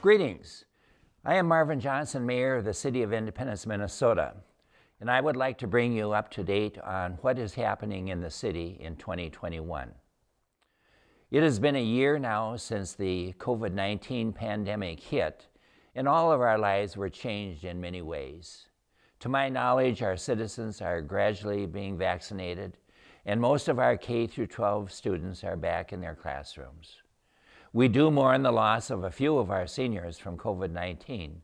Greetings. I am Marvin Johnson, Mayor of the City of Independence, Minnesota, and I would like to bring you up to date on what is happening in the city in 2021. It has been a year now since the COVID-19 pandemic hit, and all of our lives were changed in many ways. To my knowledge, our citizens are gradually being vaccinated, and most of our K-12 students are back in their classrooms. We do mourn the loss of a few of our seniors from COVID-19,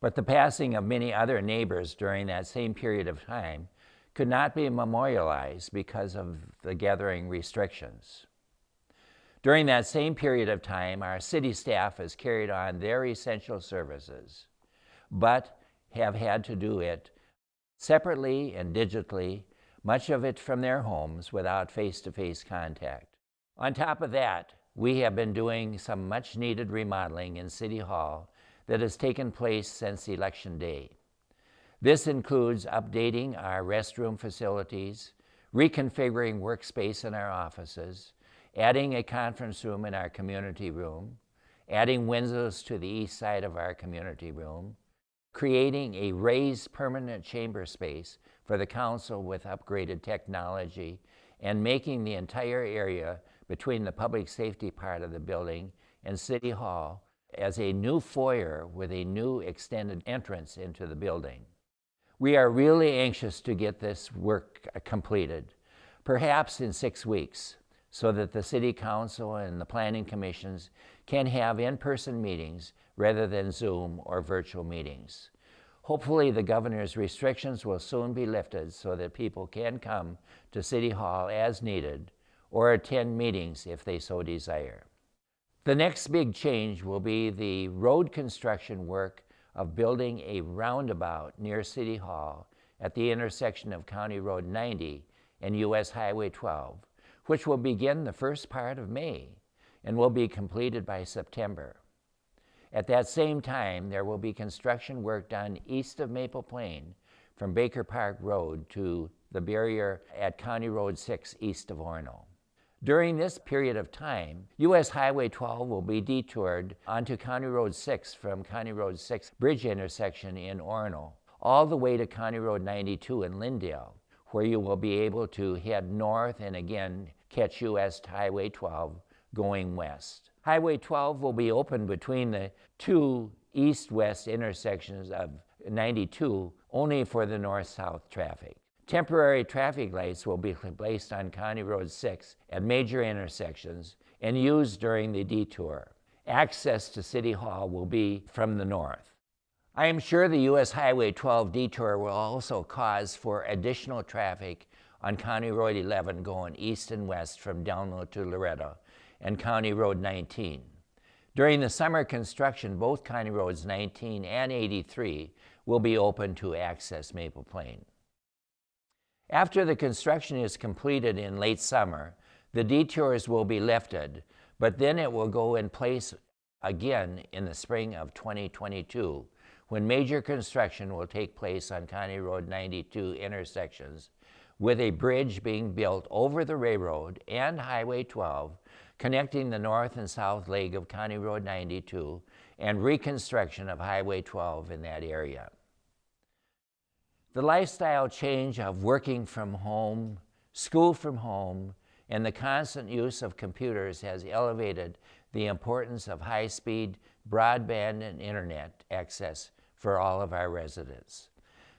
but the passing of many other neighbors during that same period of time could not be memorialized because of the gathering restrictions. During that same period of time, our city staff has carried on their essential services, but have had to do it separately and digitally, much of it from their homes without face-to-face contact. On top of that, we have been doing some much-needed remodeling in City Hall that has taken place since Election Day. This includes updating our restroom facilities, reconfiguring workspace in our offices, adding a conference room in our community room, adding windows to the east side of our community room, creating a raised permanent chamber space for the council with upgraded technology, and making the entire area between the public safety part of the building and City Hall as a new foyer with a new extended entrance into the building. We are really anxious to get this work completed, perhaps in 6 weeks, so that the City Council and the Planning Commissions can have in-person meetings rather than Zoom or virtual meetings. Hopefully the governor's restrictions will soon be lifted so that people can come to City Hall as needed or attend meetings if they so desire. The next big change will be the road construction work of building a roundabout near City Hall at the intersection of County Road 90 and US Highway 12, which will begin the first part of May and will be completed by September. At that same time, there will be construction work done east of Maple Plain from Baker Park Road to the barrier at County Road 6 east of Orono. During this period of time, US Highway 12 will be detoured onto County Road 6 from County Road 6 bridge intersection in Orono, all the way to County Road 92 in Lyndale, where you will be able to head north and again catch US Highway 12 going west. Highway 12 will be open between the two east-west intersections of 92 only for the north-south traffic. Temporary traffic lights will be placed on County Road 6 at major intersections and used during the detour. Access to City Hall will be from the north. I am sure the US Highway 12 detour will also cause for additional traffic on County Road 11 going east and west from Delano to Loretto and County Road 19. During the summer construction, both County Roads 19 and 83 will be open to access Maple Plain. After the construction is completed in late summer, the detours will be lifted, but then it will go in place again in the spring of 2022, when major construction will take place on County Road 92 intersections, with a bridge being built over the railroad and Highway 12, connecting the north and south leg of County Road 92, and reconstruction of Highway 12 in that area. The lifestyle change of working from home, school from home, and the constant use of computers has elevated the importance of high-speed broadband and internet access for all of our residents.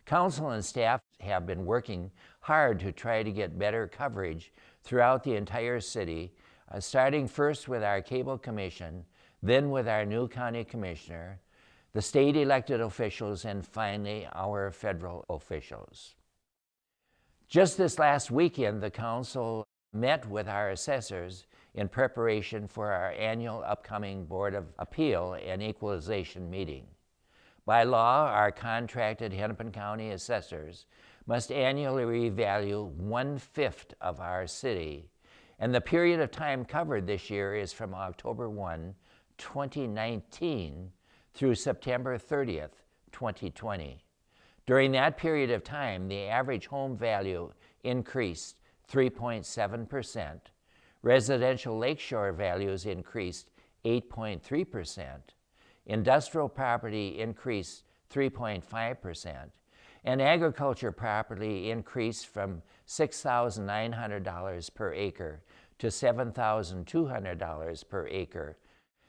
Council and staff have been working hard to try to get better coverage throughout the entire city, starting first with our cable commission, then with our new county commissioner, the state elected officials, and finally our federal officials. Just this last weekend, the council met with our assessors in preparation for our annual upcoming Board of Appeal and Equalization meeting. By law, our contracted Hennepin County assessors must annually revalue 1/5 of our city, and the period of time covered this year is from October 1, 2019 through September 30th, 2020. During that period of time, the average home value increased 3.7%, residential lakeshore values increased 8.3%, industrial property increased 3.5%, and agriculture property increased from $6,900 per acre to $7,200 per acre.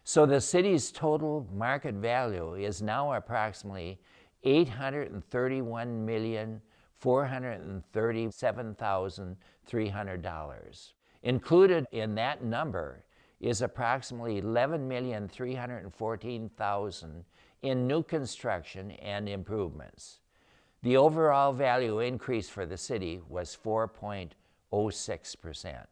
So the city's total market value is now approximately $831,437,300. Included in that number is approximately $11,314,000 in new construction and improvements. The overall value increase for the city was 4.06%.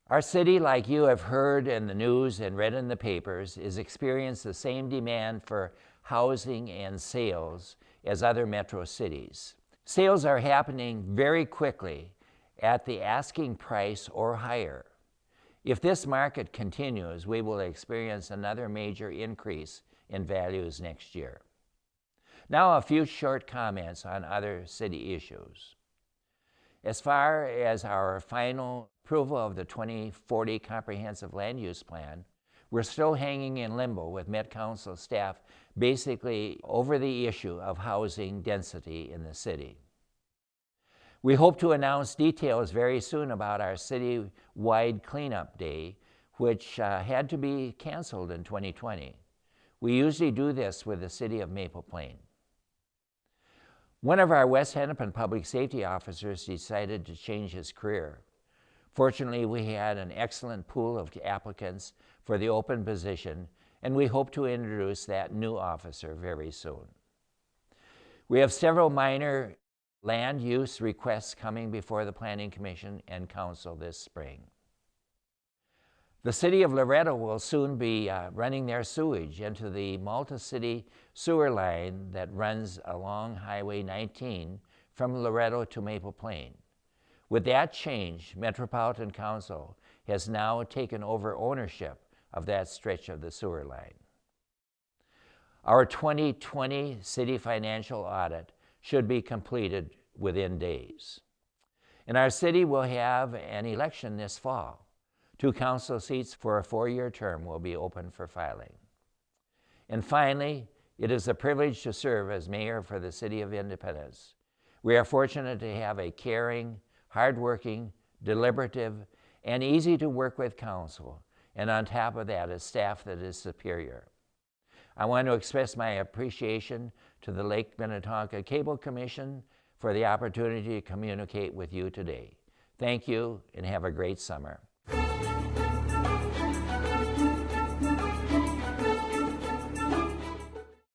Our city, like you have heard in the news and read in the papers, is experiencing the same demand for housing and sales as other metro cities. Sales are happening very quickly at the asking price or higher. If this market continues, we will experience another major increase in values next year. Now, a few short comments on other city issues. As far as our final approval of the 2040 Comprehensive Land Use Plan, we're still hanging in limbo with Met Council staff basically over the issue of housing density in the city. We hope to announce details very soon about our city-wide cleanup day, which had to be canceled in 2020. We usually do this with the city of Maple Plain. One of our West Hennepin public safety officers decided to change his career. Fortunately, we had an excellent pool of applicants for the open position, and we hope to introduce that new officer very soon. We have several minor land use requests coming before the Planning Commission and Council this spring. The city of Loretto will soon be running their sewage into the multi-city sewer line that runs along Highway 19 from Loretto to Maple Plain. With that change, Metropolitan Council has now taken over ownership of that stretch of the sewer line. Our 2020 city financial audit should be completed within days. And our city will have an election this fall. 2 council seats for a 4-year term will be open for filing. And finally, it is a privilege to serve as mayor for the City of Independence. We are fortunate to have a caring, hardworking, deliberative, and easy to work with council, and on top of that, a staff that is superior. I want to express my appreciation to the Lake Minnetonka Cable Commission for the opportunity to communicate with you today. Thank you, and have a great summer.